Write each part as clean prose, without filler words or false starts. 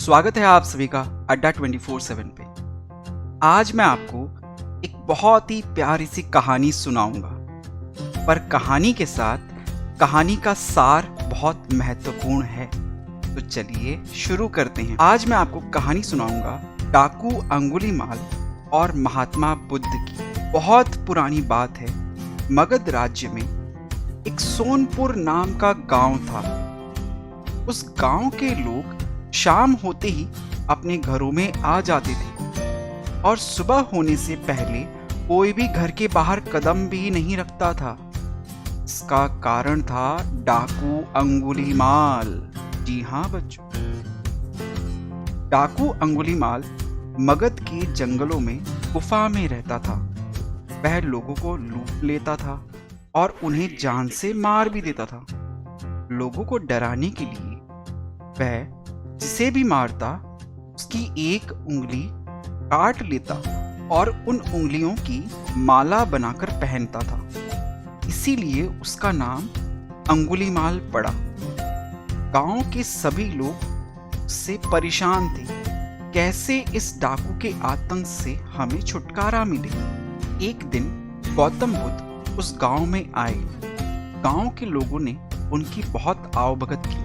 स्वागत है आप सभी का अड्डा 24/7 पे। आज मैं आपको एक बहुत ही प्यारी सी कहानी सुनाऊंगा, पर कहानी के साथ कहानी का सार बहुत महत्वपूर्ण है। तो चलिए शुरू करते हैं। आज मैं आपको कहानी सुनाऊंगा डाकू अंगुलीमाल और महात्मा बुद्ध की। बहुत पुरानी बात है, मगध राज्य में एक सोनपुर नाम का गांव था। उस गांव के लोग शाम होते ही अपने घरों में आ जाते थे और सुबह होने से पहले कोई भी घर के बाहर कदम भी नहीं रखता था। इसका कारण था डाकू अंगुलीमाल। जी हाँ बच्चों, डाकू अंगुलीमाल मगध के जंगलों में गुफा में रहता था। वह लोगों को लूट लेता था और उन्हें जान से मार भी देता था। लोगों को डराने के लिए वह जिसे भी मारता उसकी एक उंगली काट लेता और उन उंगलियों की माला बनाकर पहनता था। इसीलिए उसका नाम अंगुलीमाल पड़ा। गांव के सभी लोग उससे परेशान थे, कैसे इस डाकू के आतंक से हमें छुटकारा मिले। एक दिन गौतम बुद्ध उस गांव में आए। गांव के लोगों ने उनकी बहुत आवभगत की।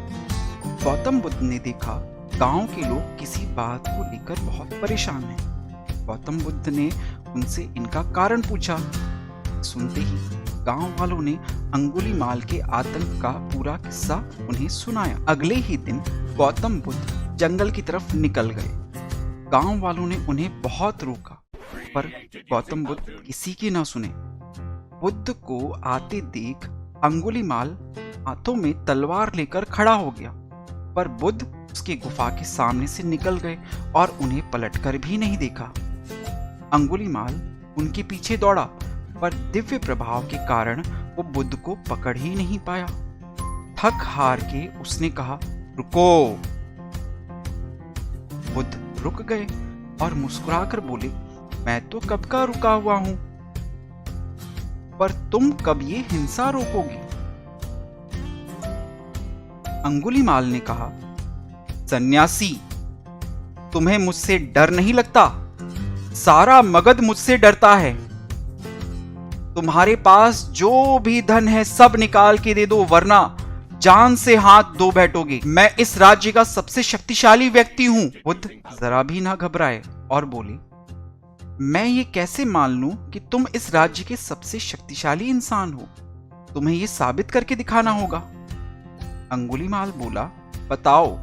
गौतम बुद्ध ने देखा गांव के लोग किसी बात को लेकर बहुत परेशान हैं। गौतम बुद्ध ने उनसे इनका कारण पूछा। सुनते ही गांव वालों ने अंगुलीमाल के आतंक का पूरा किस्सा उन्हें सुनाया। अगले ही दिन गौतम बुद्ध जंगल की तरफ निकल गए। गांव वालों ने उन्हें बहुत रोका, पर गौतम बुद्ध किसी की ना सुने। बुद्ध को आते देख अंगुलीमाल हाथों में तलवार लेकर खड़ा हो गया, पर बुद्ध उसकी गुफा के सामने से निकल गए और उन्हें पलटकर भी नहीं देखा। अंगुलीमाल उनके पीछे दौड़ा, पर दिव्य प्रभाव के कारण वो बुद्ध को पकड़ ही नहीं पाया। थक हार के उसने कहा, रुको। बुद्ध रुक गए और मुस्कुराकर बोले, मैं तो कब का रुका हुआ हूं, पर तुम कब ये हिंसा रोकोगे? अंगुलीमाल ने कहा, सन्यासी, तुम्हें मुझसे डर नहीं लगता? सारा मगध मुझसे डरता है। तुम्हारे पास जो भी धन है सब निकाल के दे दो, वरना जान से हाथ धो बैठोगे। मैं इस राज्य का सबसे शक्तिशाली व्यक्ति हूं। बुद्ध जरा भी ना घबराए और बोले, मैं ये कैसे मान लूं कि तुम इस राज्य के सबसे शक्तिशाली इंसान हो? तुम्हें ये साबित करके दिखाना होगा। अंगुलीमाल बोला, बताओ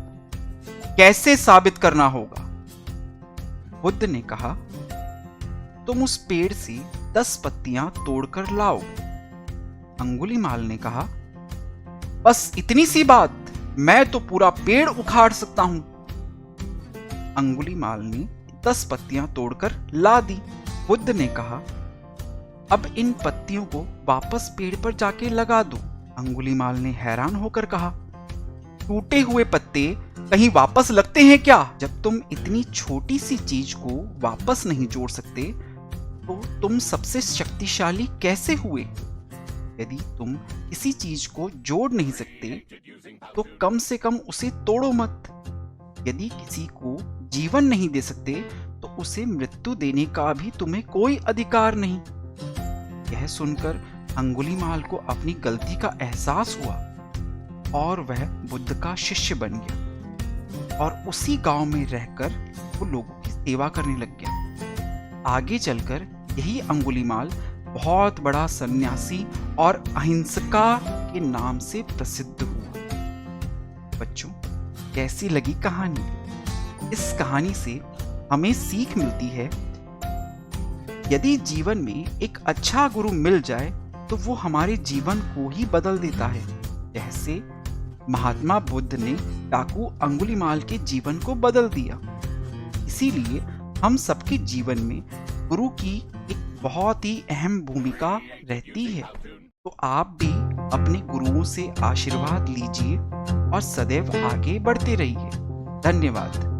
कैसे साबित करना होगा? बुद्ध ने कहा, तुम उस पेड़ से 10 पत्तियां तोड़कर लाओ। अंगुलीमाल ने कहा, बस इतनी सी बात? मैं तो पूरा पेड़ उखाड़ सकता हूं। अंगुलीमाल ने 10 पत्तियां तोड़कर ला दी। बुद्ध ने कहा, अब इन पत्तियों को वापस पेड़ पर जाके लगा दो। अंगुलीमाल ने हैरान होकर कहा, टूटे हुए पत्ते कहीं वापस लगते हैं क्या? जब तुम इतनी छोटी सी चीज को वापस नहीं जोड़ सकते तो तुम सबसे शक्तिशाली कैसे हुए? यदि तुम किसी चीज को जोड़ नहीं सकते तो कम से कम उसे तोड़ो मत। यदि किसी को जीवन नहीं दे सकते तो उसे मृत्यु देने का भी तुम्हें कोई अधिकार नहीं। यह सुनकर अंगुलीमाल को अपनी गलती का एहसास हुआ और वह बुद्ध का शिष्य बन गया और उसी गांव में रहकर वो लोगों की सेवा करने लग गया। आगे चलकर यही अंगुलीमाल बहुत बड़ा सन्यासी और अहिंसका के नाम से प्रसिद्ध हुआ। बच्चों, कैसी लगी कहानी? इस कहानी से हमें सीख मिलती है, यदि जीवन में एक अच्छा गुरु मिल जाए तो वो हमारे जीवन को ही बदल देता है। जैसे महात्मा बुद्ध ने डाकू अंगुलीमाल के जीवन को बदल दिया। इसीलिए हम सबके जीवन में गुरु की एक बहुत ही अहम भूमिका रहती है। तो आप भी अपने गुरुओं से आशीर्वाद लीजिए और सदैव आगे बढ़ते रहिए। धन्यवाद।